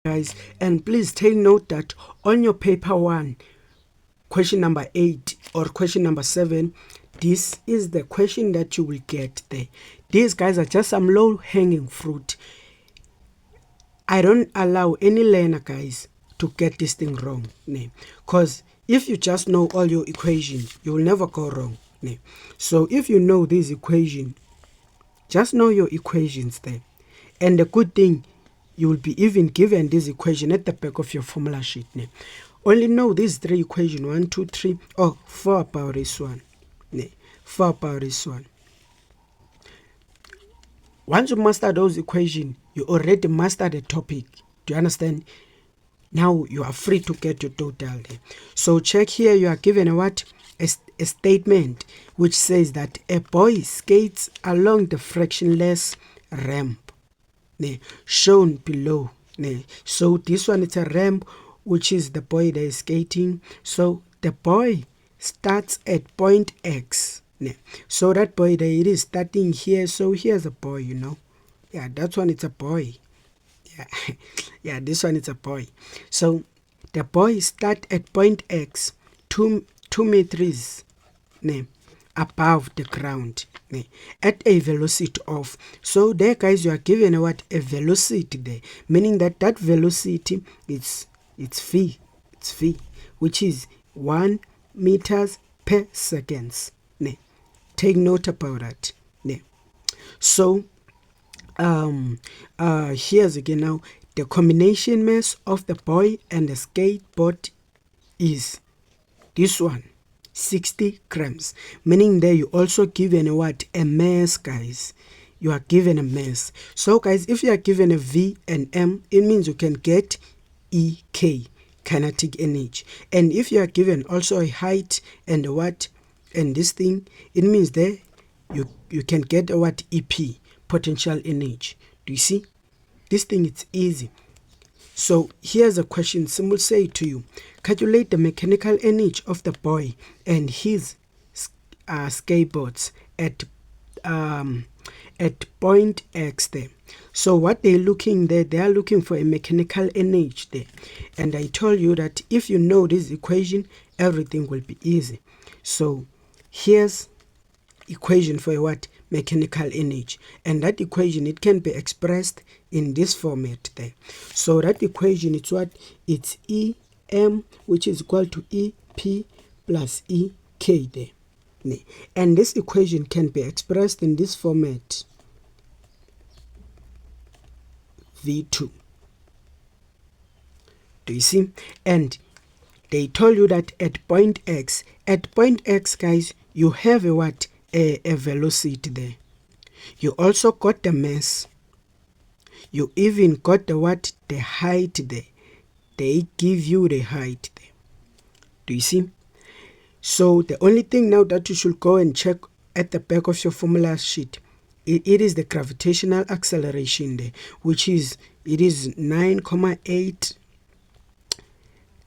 guys, and please take note that on your paper 1, question number 8 or question number 7, this is the question that you will get there. These guys are just some low hanging fruit. I don't allow any learner, guys, to get this thing wrong, because if you just know all your equations, you will never go wrong. So if you know this equation, just know your equations there. And the good thing, you will be even given this equation at the back of your formula sheet. Only know these 3 equations, 1, 2, 3, or 4 about this one. 4 about this one. Once you master those equations, you already master the topic. Do you understand? Now you are free to get your total there. So check here, you are given a what? A statement which says that a boy skates along the frictionless ramp shown below. So this one is a ramp, which is the boy that is skating. So the boy starts at point X. So that boy there, it is starting here. So here's a boy, Yeah, that one it's a boy. Yeah, this one is a boy. So the boy start at point X, 2 meters above the ground at a velocity of. So there, guys, you are given a velocity there, meaning that velocity it's v, which is 1 meters per seconds. Take note about that. So here's again now the combination mass of the boy and the skateboard is this one, 60 grams, meaning there you also given a mass, guys. You are given a mass. So guys, if you are given a V and M, it means you can get EK, kinetic energy. And if you are given also a height and and this thing, it means there you can get a EP, potential energy. Do you see? This thing, it's easy. So here's a question. Someone say to you, calculate the mechanical energy of the boy and his skateboards at point X there. So what they're looking there, they are looking for a mechanical energy there. And I told you that if you know this equation, everything will be easy. So here's equation for mechanical energy, and that equation, it can be expressed in this format there. So that equation, it's it's EM, which is equal to EP plus EK there. And this equation can be expressed in this format, V2. Do you see? And they told you that at point X, guys, you have a velocity there. You also got the mass. You even got the height there. They give you the height there. Do you see? So the only thing now that you should go and check at the back of your formula sheet, it is the gravitational acceleration there, which is 9,8,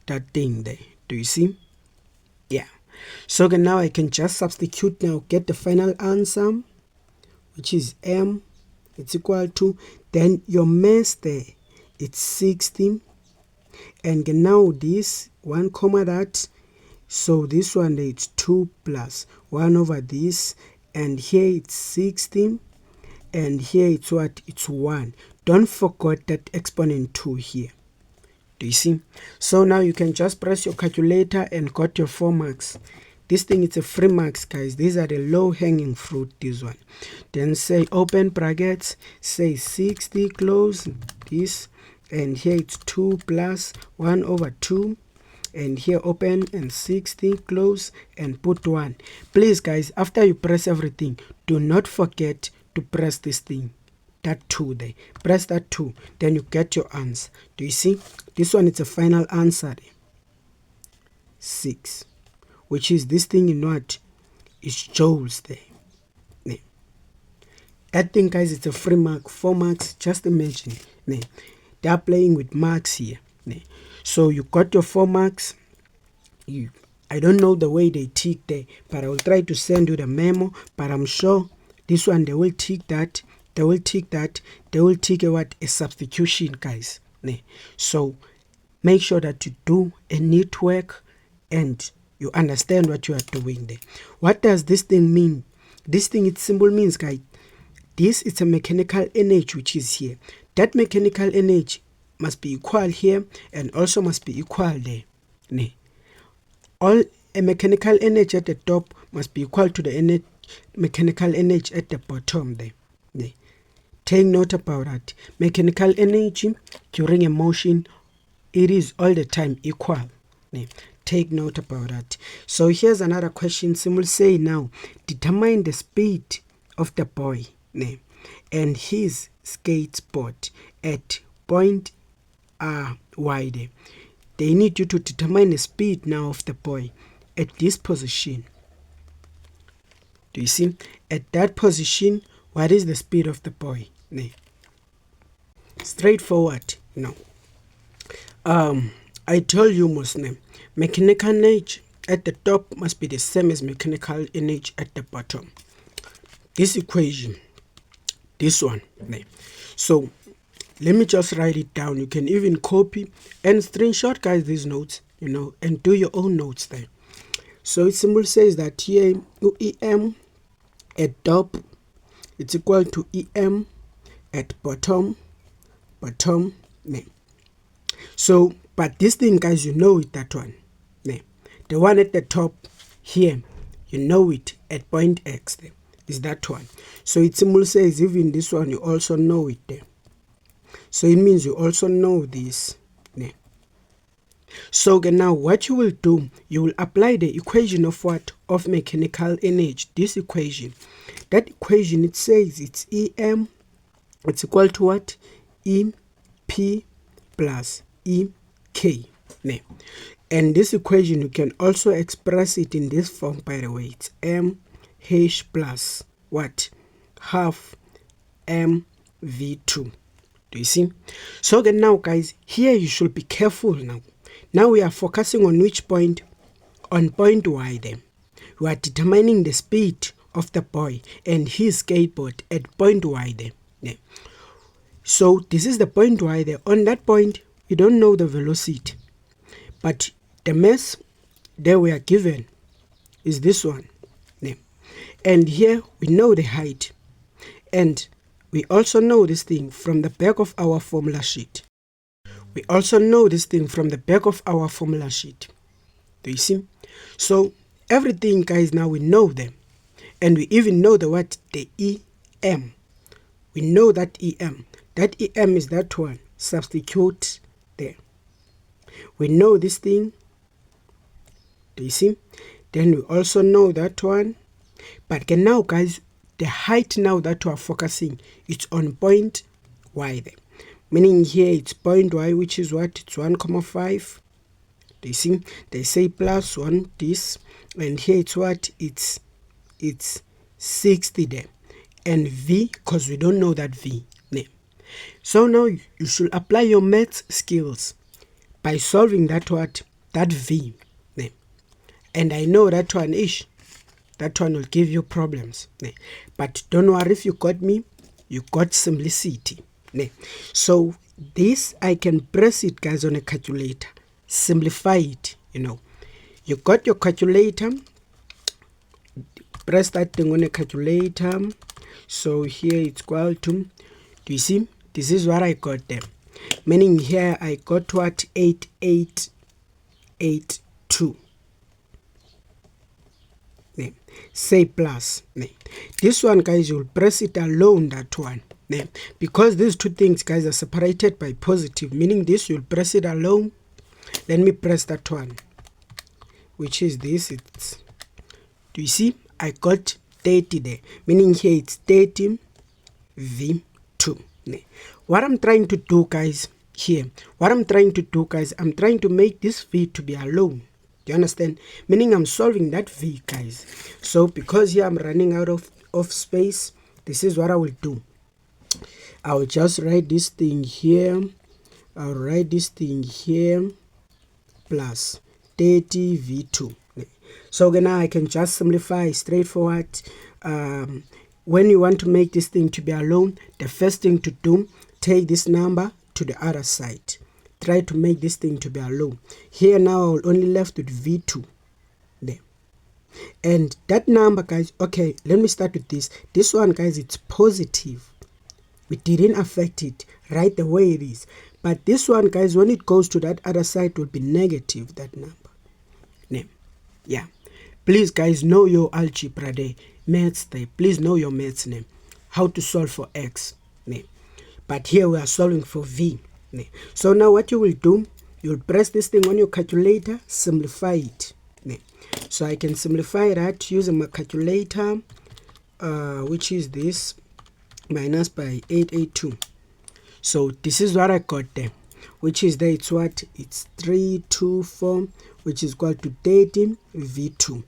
that thing there. Do you see? Yeah. So now I can just substitute now, get the final answer, which is M, it's equal to, then your mass there, it's 60, and now this 1 comma that, so this one there, it's 2 plus 1 over this, and here it's 60, and here it's it's 1. Don't forget that exponent 2 here. Do you see? So now you can just press your calculator and got your 4 marks. This thing, it's a free marks, guys. These are the low hanging fruit, this one. Then say open brackets, say 60, close this, and here it's 2 plus 1 over 2, and here open and 60, close, and put 1. Please, guys, after you press everything, do not forget to press this thing, that 2 there. Press that 2, then you get your answer. Do you see? This one, it's a final answer there. 6, which is this thing in is joules there. That thing, guys, it's a free mark, 4 marks. Just imagine, they are playing with marks here. So you got your 4 marks. I don't know the way they tick there, but I will try to send you the memo. But I'm sure this one, they will tick that. They will tick a substitution, guys. So make sure that you do a neat work and you understand what you are doing there. What does this thing mean? This thing, its symbol means, guys, this is a mechanical energy which is here. That mechanical energy must be equal here and also must be equal there. All a mechanical energy at the top must be equal to the mechanical energy at the bottom there. Take note about that. Mechanical energy during a motion, it is all the time equal. Take note about that. So here's another question. Simul say now, determine the speed of the boy and his skateboard at point Y there. They need you to determine the speed now of the boy at this position. Do you see? At that position, what is the speed of the boy? Straightforward, I tell you Muslim, mechanical energy at the top must be the same as mechanical energy at the bottom. This equation, this one. So let me just write it down. You can even copy and screenshot, guys, these notes, and do your own notes there. So it simply says that here EM at top, it's equal to EM at bottom. So, but this thing, guys, you know it, that one. The one at the top here, you know it at point X there, is that one. So it simply says even this one, you also know it there. So it means you also know this. So now what you will do, you will apply the equation of what? Of mechanical energy. This equation. That equation, it says it's EM, it's equal to what? EP plus EK. And this equation, you can also express it in this form, by the way. It's MH plus what? Half MV2. Do you see? So then now, guys, here you should be careful now. Now we are focusing on which point? On point Y there. We are determining the speed of the boy and his skateboard at point Y there. So this is the point Y there. On that point, we don't know the velocity. But the mass that we are given is this one. And here we know the height. And we also know this thing from the back of our formula sheet. We also know this thing from the back of our formula sheet. Do you see? So everything, guys, now we know them. And we even know the what? The EM. We know that EM. That EM is that one. Substitute there. We know this thing. Do you see? Then we also know that one. But now, guys, the height now that we are focusing, it's on point Y there. Meaning here it's point Y, which is what? It's 1,5. Do you see? They say plus 1 this. And here it's what? It's 60 there. And V, because we don't know that V. So now you should apply your maths skills by solving that what? That V. And I know that one ish. That one will give you problems. But don't worry, if you got me, you got simplicity. So this, I can press it, guys, on a calculator. Simplify it, You got your calculator. Press that thing on a calculator. So here it's equal to, do you see? This is what I got there. Meaning here I got what? 8882. Say plus. This one, guys, you'll press it alone, that one. Because these two things, guys, are separated by positive. Meaning this, you'll press it alone. Let me press that one. Which is this. It's, do you see? I got 30 there. Meaning here it's 30 V2. What I'm trying to do, guys, here. I'm trying to make this V to be alone. Do you understand? Meaning I'm solving that V, guys. So because here I'm running out of space, this is what I will do. I will just write this thing here. I'll write this thing here plus 30 V2. So now I can just simplify straightforward. When you want to make this thing to be alone, the first thing to do, take this number to the other side. try to make this thing to be alone. Here now I will only left with V2 there. And that number, guys, okay, let me start with this. This one, guys, it's positive. We didn't affect it right the way it is. But this one, guys, when it goes to that other side, will be negative, that number. Yeah. Please, guys, know your algebra there. Maths there. Please know your maths name. How to solve for X. But here we are solving for V. So now what you will do, you'll press this thing on your calculator, simplify it. So I can simplify that using my calculator, which is this, minus by 882. So this is what I got there, which is there, it's what? It's 324, which is equal to 13 V2.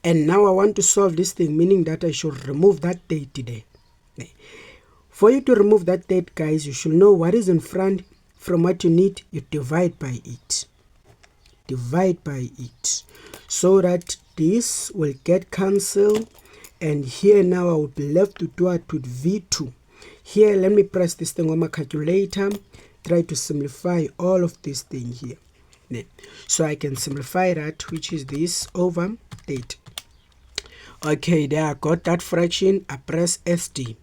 And now I want to solve this thing, meaning that I should remove that 30 there. For you to remove that 30, guys, you should know what is in front. From what you need, you divide by it. Divide by it. So that this will get cancelled. And here now I will be left to do it with V2. Here, let me press this thing on my calculator. Try to simplify all of this thing here. So I can simplify that, which is this over 8. Okay, there I got that fraction. I press SD.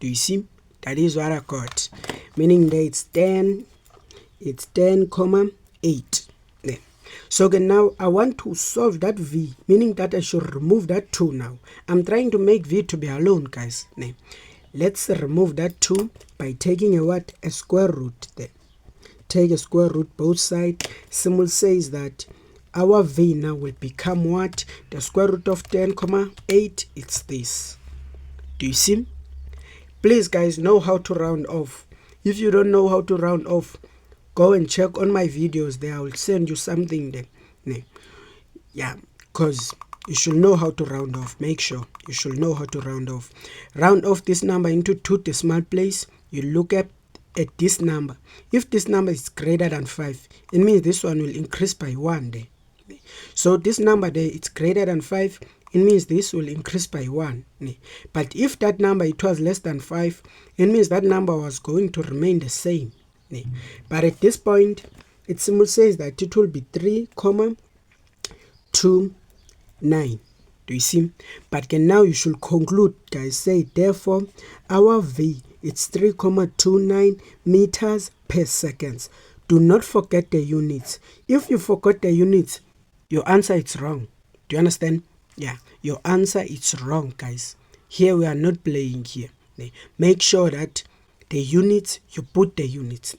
Do you see? That is what I got. Meaning that it's 10, comma 8. So again, now I want to solve that V, meaning that I should remove that 2 now. I'm trying to make V to be alone, guys. Let's remove that 2 by taking a what? A square root there. Take a square root both sides. Symbol says that our V now will become what? The square root of 10, comma 8. It's this. Do you see? Please, guys, know how to round off. If you don't know how to round off, go and check on my videos there. I will send you something there. Yeah, because you should know how to round off. Make sure you should know how to round off. Round off this number into 2 decimal place. You look at this number. If this number is greater than 5, it means this one will increase by 1 there. So this number there, it's greater than 5. It means this will increase by 1. But if that number it was less than 5, it means that number was going to remain the same. But at this point, it simply says that it will be 3,29. Do you see? But now you should conclude, guys. Say therefore, our V it's 3,29 meters per second. Do not forget the units. If you forgot the units, your answer is wrong. Do you understand? Yeah, your answer is wrong, guys. Here we are not playing here. Make sure that the units, you put the units.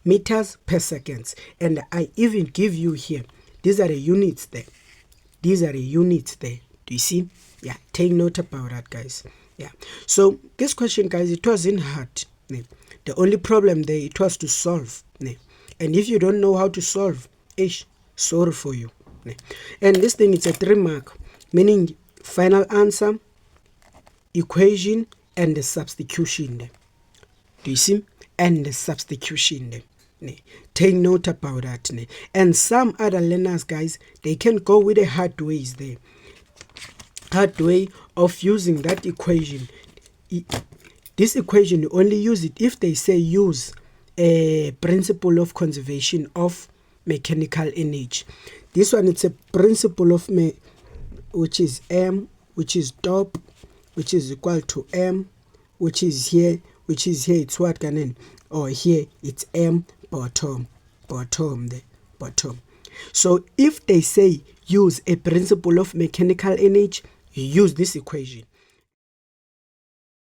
Meters per second. And I even give you here. These are the units there. These are the units there. Do you see? Yeah, take note about that, guys. Yeah. So this question, guys, it wasn't hard. The only problem there, it was to solve. And if you don't know how to solve, sorry for you. And this thing, it's a 3 mark. Meaning final answer, equation, and the substitution there. Do you see? And the substitution there. Take note about that. And some other learners, guys, they can go with the hard ways there. Hard way of using that equation. This equation, you only use it if they say use a principle of conservation of mechanical energy. This one, it's a principle of which is M, which is top, which is equal to M, which is here, it's what can or here it's M bottom there, bottom. So if they say use a principle of mechanical energy, you use this equation.